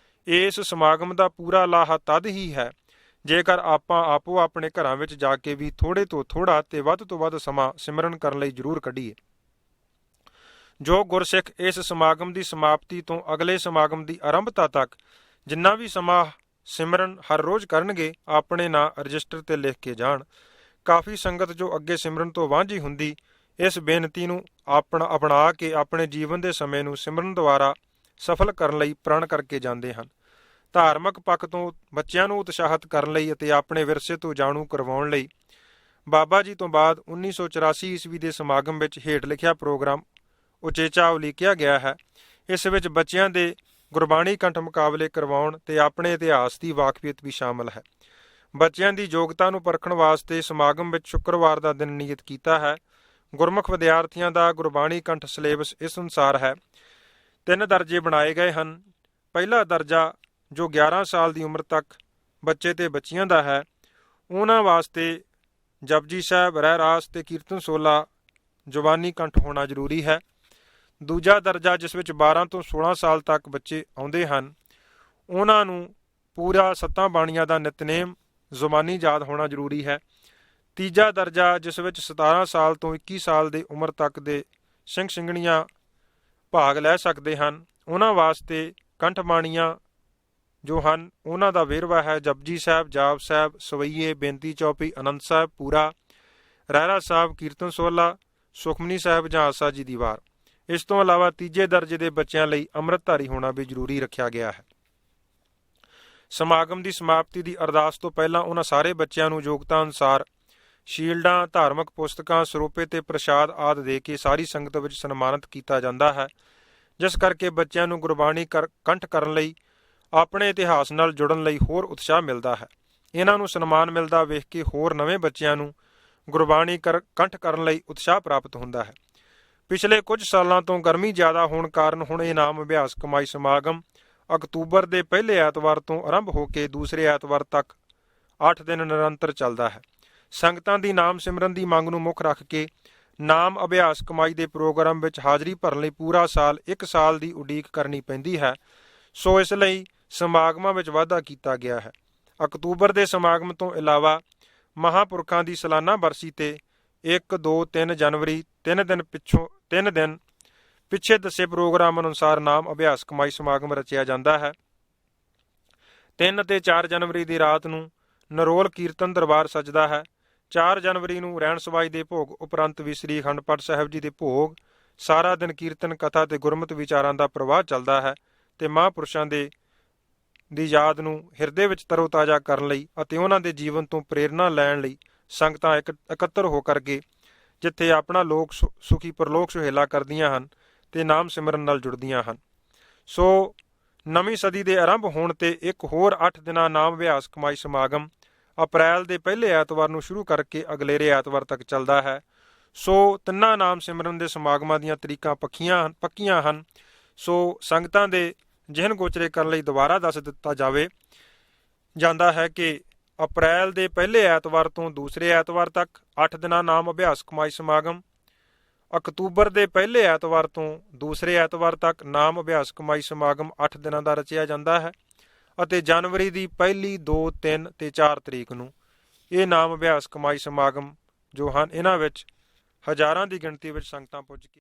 ਇਸ ਸਮਾਗਮ ਦਾ ਪੂਰਾ ਲਾਹਾ ਤਦ ਹੀ ਹੈ ਜੇਕਰ ਆਪਾਂ ਆਪੋ ਆਪਣੇ ਘਰਾਂ ਵਿੱਚ ਜਾ ਕੇ ਵੀ ਥੋੜ੍ਹੇ ਤੋਂ ਥੋੜ੍ਹਾ ਤੇ ਵੱਧ ਤੋਂ ਵੱਧ ਸਮਾਂ ਸਿਮਰਨ ਕਰਨ ਲਈ ਜ਼ਰੂਰ ਕੱਢੀਏ। ਜੋ ਗੁਰਸਿੱਖ ਇਸ ਸਮਾਗਮ ਦੀ ਸਮਾਪਤੀ ਤੋਂ ਅਗਲੇ ਸਮਾਗਮ ਦੀ ਆਰੰਭਤਾ ਤੱਕ ਜਿੰਨਾ ਵੀ ਸਮਾਂ ਸਿਮਰਨ ਹਰ ਰੋਜ਼ ਕਰਨਗੇ, ਆਪਣੇ ਨਾਂ ਰਜਿਸਟਰ ਤੇ ਲਿਖ ਕੇ ਜਾਣ। ਕਾਫੀ ਸੰਗਤ ਜੋ ਅੱਗੇ ਸਿਮਰਨ ਤੋਂ ਵਾਂਝੀ ਹੁੰਦੀ, ਇਸ ਬੇਨਤੀ ਨੂੰ ਅਪਣਾ ਕੇ ਆਪਣੇ ਜੀਵਨ ਦੇ ਸਮੇਂ ਨੂੰ ਸਿਮਰਨ ਦੁਆਰਾ ਸਫਲ ਕਰਨ ਲਈ ਪ੍ਰਣ ਕਰਕੇ ਜਾਂਦੇ ਹਨ। ਧਾਰਮਿਕ ਪੱਖ ਤੋਂ ਬੱਚਿਆਂ ਨੂੰ ਉਤਸ਼ਾਹਿਤ ਕਰਨ ਲਈ ਅਤੇ ਆਪਣੇ ਵਿਰਸੇ ਤੋਂ ਜਾਣੂ ਕਰਵਾਉਣ ਲਈ ਬਾਬਾ ਜੀ ਤੋਂ ਬਾਅਦ 1984 ਈਸਵੀ ਦੇ ਸਮਾਗਮ ਵਿੱਚ ਹੇਠ ਲਿਖਿਆ ਪ੍ਰੋਗਰਾਮ ਉਚੇਚਾ ਉਲੀਕਿਆ ਗਿਆ ਹੈ। ਇਸ ਵਿੱਚ ਬੱਚਿਆਂ ਦੇ ਗੁਰਬਾਣੀ ਕੰਠ ਮੁਕਾਬਲੇ ਕਰਵਾਉਣ ਤੇ ਆਪਣੇ ਇਤਿਹਾਸ ਦੀ ਵਾਕਫੀਅਤ ਵੀ ਸ਼ਾਮਲ ਹੈ। ਬੱਚਿਆਂ ਦੀ ਯੋਗਤਾ ਨੂੰ ਪਰਖਣ ਵਾਸਤੇ ਸਮਾਗਮ ਵਿੱਚ ਸ਼ੁੱਕਰਵਾਰ ਦਾ ਦਿਨ ਨਿਯਤ ਕੀਤਾ ਹੈ। ਗੁਰਮੁਖ ਵਿਦਿਆਰਥੀਆਂ ਦਾ ਗੁਰਬਾਣੀ ਕੰਠ ਸਿਲੇਬਸ ਇਸ ਅਨੁਸਾਰ ਹੈ। 3 ਦਰਜੇ ਬਣਾਏ ਗਏ ਹਨ। ਪਹਿਲਾ ਦਰਜਾ ਜੋ 11 ਸਾਲ ਦੀ ਉਮਰ ਤੱਕ ਬੱਚੇ ਤੇ ਬੱਚੀਆਂ ਦਾ ਹੈ, ਉਹਨਾਂ ਵਾਸਤੇ ਜਪਜੀ ਸਾਹਿਬ, ਰਹਿਰਾਸ ਤੇ ਕੀਰਤਨ ਸੋਲਾ ਜ਼ੁਬਾਨੀ ਕੰਠ ਹੋਣਾ ਜ਼ਰੂਰੀ ਹੈ। ਦੂਜਾ ਦਰਜਾ ਜਿਸ ਵਿੱਚ 12 ਤੋਂ 16 ਸਾਲ ਤੱਕ ਬੱਚੇ ਆਉਂਦੇ ਹਨ, ਉਹਨਾਂ ਨੂੰ ਪੂਰਾ 7 ਬਾਣੀਆਂ ਦਾ ਨਿਤਨੇਮ ਜ਼ੁਬਾਨੀ ਯਾਦ ਹੋਣਾ ਜ਼ਰੂਰੀ ਹੈ। ਤੀਜਾ ਦਰਜਾ ਜਿਸ ਵਿੱਚ 17 ਸਾਲ ਤੋਂ 21 ਸਾਲ ਦੀ ਉਮਰ ਤੱਕ ਦੇ ਸਿੰਘ ਸਿੰਘਣੀਆਂ ਭਾਗ ਲੈ ਸਕਦੇ ਹਨ, ਉਹਨਾਂ ਵਾਸਤੇ ਕੰਠ ਬਾਣੀਆਂ ਜੋ ਹਨ ਉਹਨਾਂ ਦਾ ਵੇਰਵਾ ਹੈ। ਜਪਜੀ ਸਾਹਿਬ, ਜਾਪ ਸਾਹਿਬ, ਸਵਈਏ, ਬੇਨਤੀ ਚੌਪਈ, ਆਨੰਦ ਸਾਹਿਬ ਪੂਰਾ, ਰਹਿਰਾ ਸਾਹਿਬ, ਕੀਰਤਨ ਸੋਲਾ, ਸੁਖਮਨੀ ਸਾਹਿਬ ਜਾਂ ਆਸਾ ਜੀ ਦੀ ਵਾਰ। ਇਸ ਤੋਂ ਇਲਾਵਾ ਤੀਜੇ ਦਰਜੇ ਦੇ ਬੱਚਿਆਂ ਲਈ ਅੰਮ੍ਰਿਤਧਾਰੀ ਹੋਣਾ ਵੀ ਜ਼ਰੂਰੀ ਰੱਖਿਆ ਗਿਆ ਹੈ। ਸਮਾਗਮ ਦੀ ਸਮਾਪਤੀ ਦੀ ਅਰਦਾਸ ਤੋਂ ਪਹਿਲਾਂ ਉਹਨਾਂ ਸਾਰੇ ਬੱਚਿਆਂ ਨੂੰ ਯੋਗਤਾ ਅਨੁਸਾਰ ਸ਼ੀਲਡਾਂ, ਧਾਰਮਿਕ ਪੁਸਤਕਾਂ, ਸਰੋਪੇ ਤੇ ਪ੍ਰਸ਼ਾਦ ਆਦਿ ਦੇ ਕੇ ਸਾਰੀ ਸੰਗਤ ਵਿੱਚ ਸਨਮਾਨਿਤ ਕੀਤਾ ਜਾਂਦਾ ਹੈ, ਜਿਸ ਕਰਕੇ ਬੱਚਿਆਂ ਨੂੰ ਗੁਰਬਾਣੀ ਕੰਠ ਕਰਨ ਲਈ, ਆਪਣੇ ਇਤਿਹਾਸ ਨਾਲ ਜੁੜਨ ਲਈ ਹੋਰ ਉਤਸ਼ਾਹ ਮਿਲਦਾ ਹੈ। ਇਹਨਾਂ ਨੂੰ ਸਨਮਾਨ ਮਿਲਦਾ ਵੇਖ ਕੇ ਹੋਰ ਨਵੇਂ ਬੱਚਿਆਂ ਨੂੰ ਗੁਰਬਾਣੀ ਕੰਠ ਕਰਨ ਲਈ ਉਤਸ਼ਾਹ ਪ੍ਰਾਪਤ ਹੁੰਦਾ ਹੈ। ਪਿਛਲੇ ਕੁਝ ਸਾਲਾਂ ਤੋਂ ਗਰਮੀ ਜ਼ਿਆਦਾ ਹੋਣ ਕਾਰਨ ਹੁਣ ਇਹ ਨਾਮ ਅਭਿਆਸ ਕਮਾਈ ਸਮਾਗਮ ਅਕਤੂਬਰ ਦੇ ਪਹਿਲੇ ਐਤਵਾਰ ਤੋਂ ਆਰੰਭ ਹੋ ਕੇ ਦੂਸਰੇ ਐਤਵਾਰ ਤੱਕ 8 ਦਿਨ ਨਿਰੰਤਰ ਚੱਲਦਾ ਹੈ। ਸੰਗਤਾਂ ਦੀ ਨਾਮ ਸਿਮਰਨ ਦੀ ਮੰਗ ਨੂੰ ਮੁੱਖ ਰੱਖ ਕੇ ਨਾਮ ਅਭਿਆਸ ਕਮਾਈ ਦੇ ਪ੍ਰੋਗਰਾਮ ਵਿੱਚ ਹਾਜ਼ਰੀ ਭਰਨ ਲਈ ਪੂਰਾ ਸਾਲ 1 ਸਾਲ ਦੀ ਉਡੀਕ ਕਰਨੀ ਪੈਂਦੀ ਹੈ। ਸੋ ਇਸ ਲਈ ਸਮਾਗਮਾਂ ਵਿੱਚ ਵਾਧਾ ਕੀਤਾ ਗਿਆ ਹੈ। ਅਕਤੂਬਰ ਦੇ ਸਮਾਗਮ ਤੋਂ ਇਲਾਵਾ ਮਹਾਂਪੁਰਖਾਂ ਦੀ ਸਾਲਾਨਾ ਬਰਸੀ ਤੇ 1, 2, 3 ਜਨਵਰੀ 3 ਦਿਨ ਪਿੱਛੇ ਦੱਸੇ ਪ੍ਰੋਗਰਾਮ ਅਨੁਸਾਰ ਨਾਮ ਅਭਿਆਸ ਕਮਾਈ ਸਮਾਗਮ ਰਚਿਆ ਜਾਂਦਾ ਹੈ। 3 ਤੇ 4 ਜਨਵਰੀ ਦੀ ਰਾਤ ਨੂੰ ਨਰੋਲ ਕੀਰਤਨ ਦਰਬਾਰ ਸਜਦਾ ਹੈ। 4 ਜਨਵਰੀ ਨੂੰ ਰਹਿਣ ਸਵਾਈ ਦੇ ਭੋਗ ਉਪਰੰਤ ਵੀ ਸ੍ਰੀ ਅਖੰਡ ਪਾਠ ਸਾਹਿਬ ਜੀ ਦੇ ਭੋਗ ਸਾਰਾ ਦਿਨ ਕੀਰਤਨ ਕਥਾ ਤੇ ਗੁਰਮਤਿ ਵਿਚਾਰਾਂ ਦਾ ਪ੍ਰਵਾਹ ਚੱਲਦਾ ਹੈ ਤੇ ਮਹਾਂਪੁਰਸ਼ਾਂ ਦੀ ਯਾਦ ਨੂੰ ਹਿਰਦੇ ਵਿੱਚ ਤਰੋਤਾਜ਼ਾ ਕਰਨ ਲਈ ਅਤੇ ਉਹਨਾਂ ਦੇ ਜੀਵਨ ਤੋਂ ਪ੍ਰੇਰਨਾ ਲੈਣ ਲਈ ਸੰਗਤਾਂ ਇਕੱਤਰ ਹੋ ਕਰਕੇ ਜਿੱਥੇ ਆਪਣਾ ਲੋਕ ਸੁਖੀ ਪਰਲੋਕ ਸੁਹੇਲਾ ਕਰਦੀਆਂ ਹਨ ਤੇ ਨਾਮ ਸਿਮਰਨ ਨਾਲ ਜੁੜਦੀਆਂ ਹਨ। ਸੋ ਨਵੀਂ ਸਦੀ ਦੇ ਆਰੰਭ ਹੋਣ ਤੇ ਇੱਕ ਹੋਰ 8 ਦਿਨਾਂ ਨਾਮ ਅਭਿਆਸ ਕਮਾਈ ਸਮਾਗਮ ਅਪ੍ਰੈਲ ਦੇ ਪਹਿਲੇ ਐਤਵਾਰ ਨੂੰ ਸ਼ੁਰੂ ਕਰਕੇ ਅਗਲੇਰੇ ਐਤਵਾਰ ਤੱਕ ਚੱਲਦਾ ਹੈ। ਸੋ ਤਿੰਨਾਂ ਨਾਮ ਸਿਮਰਨ ਦੇ ਸਮਾਗਮਾਂ ਦੀਆਂ ਤਰੀਕਾਂ ਪੱਕੀਆਂ ਹਨ। ਸੋ ਸੰਗਤਾਂ ਦੇ ਜਿਹਨ ਗੋਚਰੇ ਕਰਨ ਲਈ ਦੁਬਾਰਾ ਦੱਸ ਦਿੱਤਾ ਜਾਂਦਾ ਹੈ ਕਿ ਅਪ੍ਰੈਲ ਦੇ ਪਹਿਲੇ ਐਤਵਾਰ ਤੋਂ ਦੂਸਰੇ ਐਤਵਾਰ ਤੱਕ 8 ਦਿਨਾਂ ਨਾਮ ਅਭਿਆਸ ਕਮਾਈ ਸਮਾਗਮ, ਅਕਤੂਬਰ ਦੇ ਪਹਿਲੇ ਐਤਵਾਰ ਤੋਂ ਦੂਸਰੇ ਐਤਵਾਰ ਤੱਕ ਨਾਮ ਅਭਿਆਸ ਕਮਾਈ ਸਮਾਗਮ 8 ਦਿਨਾਂ ਦਾ ਰਚਿਆ ਜਾਂਦਾ ਹੈ ਅਤੇ ਜਨਵਰੀ ਦੀ ਪਹਿਲੀ 2, 3 ਤੇ 4 ਤਰੀਕ ਨੂੰ ਇਹ ਨਾਮ ਅਭਿਆਸ ਕਮਾਈ ਸਮਾਗਮ ਜੋ ਹਨ ਇਹਨਾਂ ਵਿੱਚ ਹਜ਼ਾਰਾਂ ਦੀ ਗਿਣਤੀ ਵਿੱਚ ਸੰਗਤਾਂ ਪੁੱਜ ਕੇ